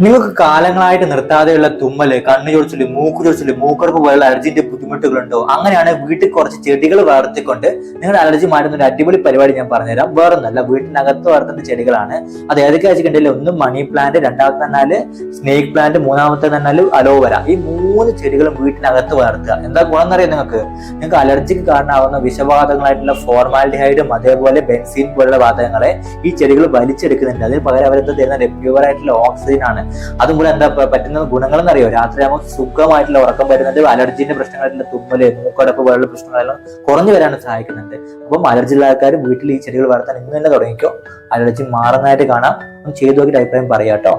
നിങ്ങൾക്ക് കാലങ്ങളായിട്ട് നിർത്താതെയുള്ള തുമ്മല്, കണ്ണു ചൊറിച്ചില്, മൂക്ക് ചൊറിച്ചില്, മൂക്കടപ്പ് പോലുള്ള അലർജിന്റെ ബുദ്ധിമുട്ടുകളുണ്ടോ? അങ്ങനെയാണ് വീട്ടിൽ കുറച്ച് ചെടികൾ വളർത്തിക്കൊണ്ട് നിങ്ങളുടെ അലർജി മാറ്റുന്ന ഒരു അടിപൊളി പരിപാടി ഞാൻ പറഞ്ഞുതരാം. വേറൊന്നല്ല, വീട്ടിനകത്ത് വളർത്തുന്ന ചെടികളാണ്. അത് ഏതൊക്കെ വെച്ചിട്ടുണ്ടെങ്കിൽ ഒന്ന് മണി പ്ലാന്റ്, രണ്ടാമത്തെ തന്നാല് സ്നേക് പ്ലാന്റ്, മൂന്നാമത്തെ തന്നാല് അലോവേര. ഈ മൂന്ന് ചെടികളും വീട്ടിനകത്ത് വളർത്തുക. എന്താ ഗുണം എന്നറിയാം നിങ്ങൾക്ക് അലർജിക്ക് കാരണമാകുന്ന വിഷവാതകങ്ങളായിട്ടുള്ള ഫോർമാൽഡിഹൈഡും അതേപോലെ ബെൻസീൻ പോലുള്ള വാതകങ്ങളെ ഈ ചെടികൾ വലിച്ചെടുക്കുന്നുണ്ട്. അതിന് പകരം അവരെന്ത് തരുന്നത് പ്യുവർ ആയിട്ടുള്ള ഓക്സിജൻ ആണ്. അതും കൂടെ എന്താ പറ്റുന്ന ഗുണങ്ങൾ എന്നറിയോ? രാത്രി നമുക്ക് സുഖമായിട്ടുള്ള ഉറക്കം വരുന്നത്, അലർജിന്റെ പ്രശ്നങ്ങളായിട്ടുള്ള തുമ്മല്, മൂക്കടപ്പ് പോലുള്ള പ്രശ്നങ്ങളെല്ലാം കുറഞ്ഞു വരാനും സഹായിക്കുന്നുണ്ട്. അപ്പം അലർജി ഉള്ള ആൾക്കാർ വീട്ടിൽ ഈ ചെടികൾ വളർത്താൻ ഇന്ന് തന്നെ തുടങ്ങിക്കോ. അലർജി മാറുന്നതായിട്ട് കാണാം. ഒന്ന് ചെയ്തു നോക്കിയിട്ട് അഭിപ്രായം പറയാട്ടോ.